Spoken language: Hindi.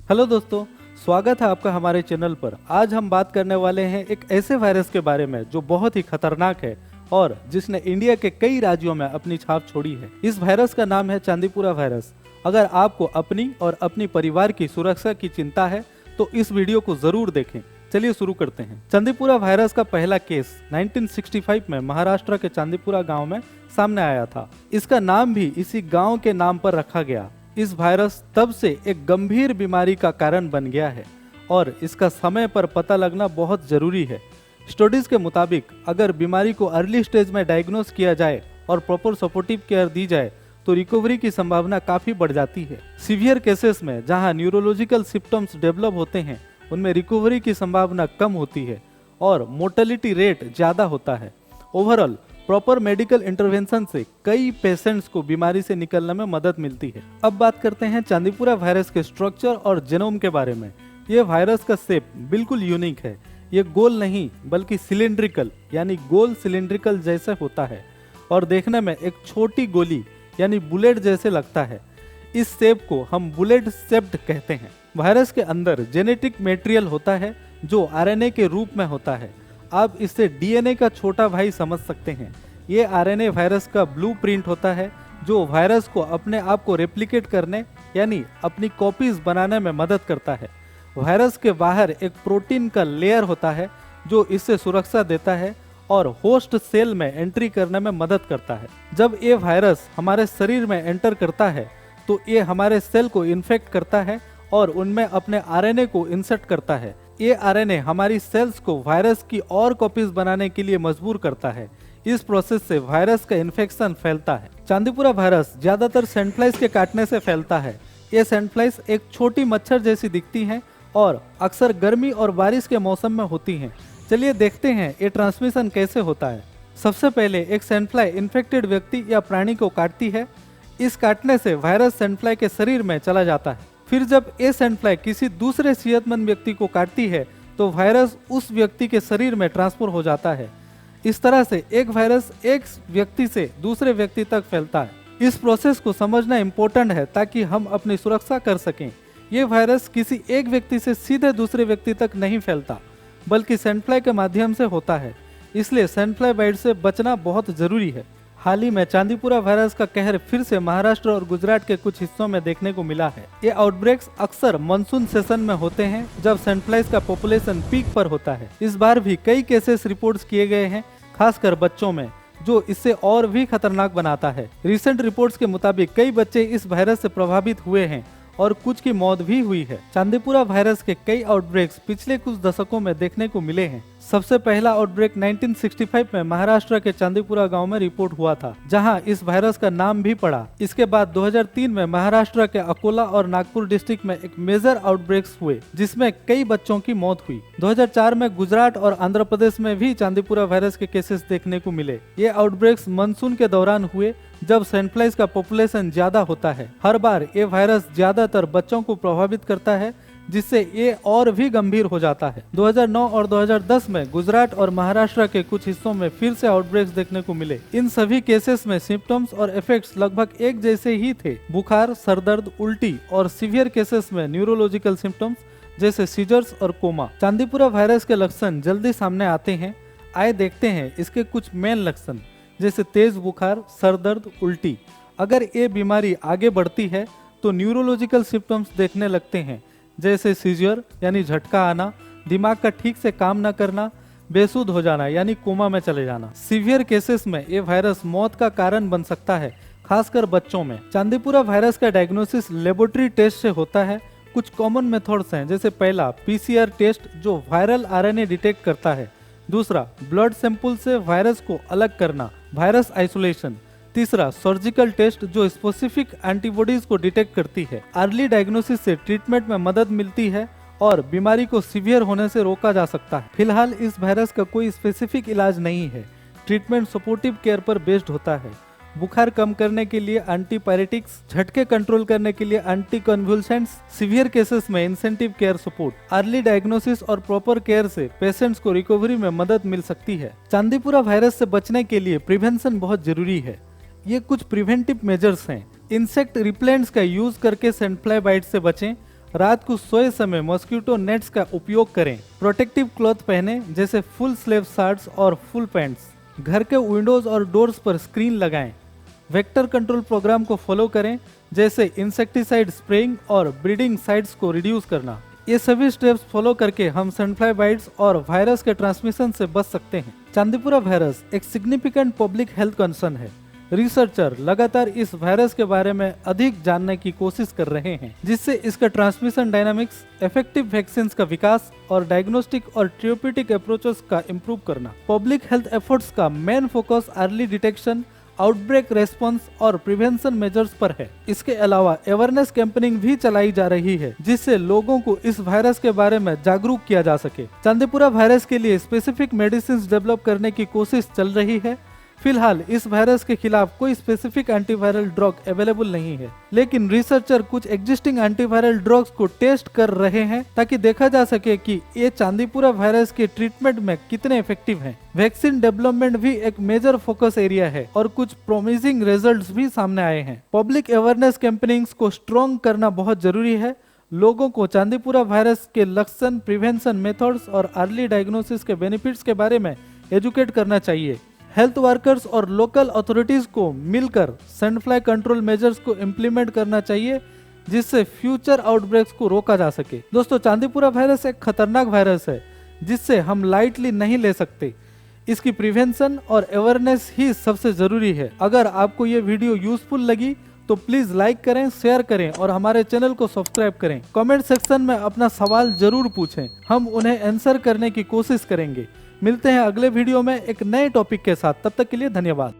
हेलो दोस्तों, स्वागत है आपका हमारे चैनल पर। आज हम बात करने वाले हैं एक ऐसे वायरस के बारे में जो बहुत ही खतरनाक है और जिसने इंडिया के कई राज्यों में अपनी छाप छोड़ी है। इस वायरस का नाम है चांदीपुरा वायरस। अगर आपको अपनी और अपनी परिवार की सुरक्षा की चिंता है तो इस वीडियो को जरूर देखें। चलिए शुरू करते हैं। चांदीपुरा वायरस का पहला केस 1965 में महाराष्ट्र के चांदीपुरा गांव में सामने आया था। इसका नाम भी इसी गांव के नाम पर रखा गया। इस वायरस तब से एक गंभीर बीमारी का कारण बन गया है और इसका समय पर पता लगना बहुत जरूरी है। स्टडीज के मुताबिक अगर बीमारी को अर्ली स्टेज में डायग्नोस किया जाए और प्रॉपर सपोर्टिव केयर दी जाए तो रिकवरी की संभावना काफी बढ़ जाती है। सीवियर केसेस में जहां न्यूरोलॉजिकल सिम्टम्स डेवलप होते हैं उनमें रिकवरी की संभावना कम होती है और मोर्टेलिटी रेट ज्यादा होता है। ओवरऑल प्रॉपर मेडिकल इंटरवेंशन से कई पेशेंट्स को बीमारी से निकलने में मदद मिलती है। अब बात करते हैं चांदीपुरा वायरस के स्ट्रक्चर और जेनोम के बारे में। ये वायरस का शेप बिल्कुल यूनिक है। ये गोल नहीं बल्कि सिलिंड्रिकल यानी गोल सिलिंड्रिकल जैसे होता है और देखने में एक छोटी गोली यानी बुलेट जैसे लगता है। इस शेप को हम बुलेट शेप्ड कहते हैं। वायरस के अंदर जेनेटिक मटेरियल होता है जो आरएनए के रूप में होता है। आप इससे डीएनए का छोटा भाई समझ सकते हैं। ये आरएनए वायरस का ब्लूप्रिंट होता है जो वायरस को अपने आप को रेप्लिकेट करने यानी अपनी कॉपीज बनाने में मदद करता है। वायरस के बाहर एक प्रोटीन का लेयर होता है जो इससे सुरक्षा देता है और होस्ट सेल में एंट्री करने में मदद करता है। जब ये वायरस हमारे शरीर में एंटर करता है तो ये हमारे सेल को इन्फेक्ट करता है और उनमें अपने आरएनए को इंसर्ट करता है। ये आरएनए हमारी सेल्स को वायरस की और कॉपीज बनाने के लिए मजबूर करता है। इस प्रोसेस से वायरस का इन्फेक्शन फैलता है। चांदीपुरा वायरस ज्यादातर सैंडफ्लाइज के काटने से फैलता है। ये सैंडफ्लाइज एक छोटी मच्छर जैसी दिखती हैं और अक्सर गर्मी और बारिश के मौसम में होती हैं। चलिए देखते हैं ये ट्रांसमिशन कैसे होता है। सबसे पहले एक सैंडफ्लाई इन्फेक्टेड व्यक्ति या प्राणी को काटती है। इस काटने से वायरस सैंडफ्लाई के शरीर में चला जाता है। फिर जब ये सैंडफ्लाई किसी दूसरे सेहतमंद व्यक्ति को काटती है तो वायरस उस व्यक्ति के शरीर में ट्रांसफर हो जाता है। इस तरह से एक वायरस एक व्यक्ति से दूसरे व्यक्ति तक फैलता है। इस प्रोसेस को समझना इम्पोर्टेंट है ताकि हम अपनी सुरक्षा कर सकें। ये वायरस किसी एक व्यक्ति से सीधे दूसरे व्यक्ति तक नहीं फैलता बल्कि सैंडफ्लाई के माध्यम से होता है। इसलिए सैंडफ्लाई बाइट से बचना बहुत जरूरी है। हाल ही में चांदीपुरा वायरस का कहर फिर से महाराष्ट्र और गुजरात के कुछ हिस्सों में देखने को मिला है। ये आउटब्रेक्स अक्सर मानसून सेशन में होते हैं जब सैंडफ्लाइज का पॉपुलेशन पीक पर होता है। इस बार भी कई केसेस रिपोर्ट्स किए गए हैं, खासकर बच्चों में, जो इससे और भी खतरनाक बनाता है। रिसेंट रिपोर्ट्स के मुताबिक कई बच्चे इस वायरस से प्रभावित हुए हैं और कुछ की मौत भी हुई है। चांदीपुरा वायरस के कई आउटब्रेक्स पिछले कुछ दशकों में देखने को मिले हैं। सबसे पहला आउटब्रेक 1965 में महाराष्ट्र के चांदीपुरा गांव में रिपोर्ट हुआ था, जहां इस वायरस का नाम भी पड़ा। इसके बाद 2003 में महाराष्ट्र के अकोला और नागपुर डिस्ट्रिक्ट में एक मेजर आउटब्रेक्स हुए जिसमें कई बच्चों की मौत हुई। 2004 में गुजरात और आंध्र प्रदेश में भी चांदीपुरा वायरस के केसेस देखने को मिले। ये आउटब्रेक्स मानसून के दौरान हुए जब सैंडफ्लाइज का पॉपुलेशन ज्यादा होता है। हर बार ये वायरस ज्यादातर बच्चों को प्रभावित करता है जिससे ये और भी गंभीर हो जाता है। 2009 और 2010 में गुजरात और महाराष्ट्र के कुछ हिस्सों में फिर से आउटब्रेक्स देखने को मिले। इन सभी केसेस में सिम्टम्स और इफेक्ट्स लगभग एक जैसे ही थे। बुखार, सरदर्द, उल्टी और सीवियर केसेस में न्यूरोलॉजिकल सिम्टम्स जैसे सीजर्स और कोमा। चांदीपुरा वायरस के लक्षण जल्दी सामने आते हैं। आइए देखते हैं इसके कुछ मेन लक्षण जैसे तेज बुखार, सरदर्द, उल्टी। अगर ये बीमारी आगे बढ़ती है तो न्यूरोलॉजिकल सिम्टम्स देखने लगते हैं जैसे सीजर यानी झटका आना, दिमाग का ठीक से काम न करना, बेसुध हो जाना यानी कोमा में चले जाना। सीवियर केसेस में ये वायरस मौत का कारण बन सकता है, खासकर बच्चों में। चांदीपुरा वायरस का डायग्नोसिस लेबोरेटरी टेस्ट से होता है। कुछ कॉमन मेथड्स हैं जैसे पहला पीसीआर टेस्ट जो वायरल आरएनए डिटेक्ट करता है। दूसरा ब्लड सैंपल से वायरस को अलग करना, वायरस आइसोलेशन। तीसरा सर्जिकल टेस्ट जो स्पेसिफिक एंटीबॉडीज को डिटेक्ट करती है। अर्ली डायग्नोसिस से ट्रीटमेंट में मदद मिलती है और बीमारी को सीवियर होने से रोका जा सकता है। फिलहाल इस वायरस का कोई स्पेसिफिक इलाज नहीं है। ट्रीटमेंट सपोर्टिव केयर पर बेस्ड होता है। बुखार कम करने के लिए एंटीपायरेटिक्स, झटके कंट्रोल करने के लिए एंटी कन्वुल्सेंट्स, सीवियर केसेस में incentive care support. Early diagnosis और प्रॉपर केयर से पेशेंट्स को रिकवरी में मदद मिल सकती है। चांदीपुरा वायरस से बचने के लिए प्रिवेंशन बहुत जरूरी है। ये कुछ प्रिवेंटिव मेजर्स हैं। इंसेक्ट रिपेलेंट्स का यूज करके सैंडफ्लाई बाइट से बचें। रात को सोए समय मॉस्किटो नेट्स का उपयोग करें। प्रोटेक्टिव क्लॉथ पहने जैसे फुल स्लीव शर्ट्स और फुल पैंट्स। घर के विंडोज और डोर्स पर स्क्रीन लगाएं। वेक्टर कंट्रोल प्रोग्राम को फॉलो करें जैसे इंसेक्टिसाइड स्प्रेइंग और ब्रीडिंग साइट्स को रिड्यूस करना। ये सभी स्टेप्स फॉलो करके हम सनफ्लाई बाइट्स और वायरस के ट्रांसमिशन से बच सकते हैं। चांदीपुरा वायरस एक सिग्निफिकेंट पब्लिक हेल्थ कंसर्न है। रिसर्चर लगातार इस वायरस के बारे में अधिक जानने की कोशिश कर रहे हैं, जिससे इसका ट्रांसमिशन डायनामिक्स, इफेक्टिव वैक्सीन का विकास और डायग्नोस्टिक और थेरेप्यूटिक अप्रोचेस का इम्प्रूव करना। पब्लिक हेल्थ एफर्ट्स का main focus early detection, outbreak response और प्रिवेंशन मेजर्स पर है। इसके अलावा अवेयरनेस कैंपेनिंग भी चलाई जा रही है, जिससे लोगों को इस वायरस के बारे में जागरूक किया जा सके। चांदीपुरा वायरस के लिए स्पेसिफिक मेडिसिन डेवलप करने की कोशिश चल रही है। फिलहाल इस वायरस के खिलाफ कोई स्पेसिफिक एंटीवायरल ड्रग अवेलेबल नहीं है, लेकिन रिसर्चर कुछ एग्जिस्टिंग एंटीवायरल ड्रग्स को टेस्ट कर रहे हैं ताकि देखा जा सके कि ये चांदीपुरा वायरस के ट्रीटमेंट में कितने इफेक्टिव हैं। वैक्सीन डेवलपमेंट भी एक मेजर फोकस एरिया है और कुछ प्रोमिसिंग रिजल्ट्स भी सामने आए हैं। पब्लिक अवेयरनेस कैंपेनिंग्स को स्ट्रॉन्ग करना बहुत जरूरी है। लोगों को चांदीपुरा वायरस के लक्षण, प्रिवेंशन मेथड्स और अर्ली डायग्नोसिस के बेनिफिट्स के बारे में एजुकेट करना चाहिए। हेल्थ वर्कर्स और लोकल अथॉरिटीज को मिलकर सनफ्लाई कंट्रोल मेजर्स को इम्प्लीमेंट करना चाहिए, जिससे फ्यूचर आउटब्रेक्स को रोका जा सके। दोस्तों, चांदीपुरा वायरस एक खतरनाक वायरस है जिससे हम लाइटली नहीं ले सकते। इसकी प्रिवेंशन और अवेयरनेस ही सबसे जरूरी है। अगर आपको ये वीडियो यूजफुल लगी तो प्लीज लाइक करें, शेयर करें और हमारे चैनल को सब्सक्राइब करें। कमेंट सेक्शन में अपना सवाल जरूर पूछें, हम उन्हें आंसर करने की कोशिश करेंगे। मिलते हैं अगले वीडियो में एक नए टॉपिक के साथ। तब तक के लिए धन्यवाद।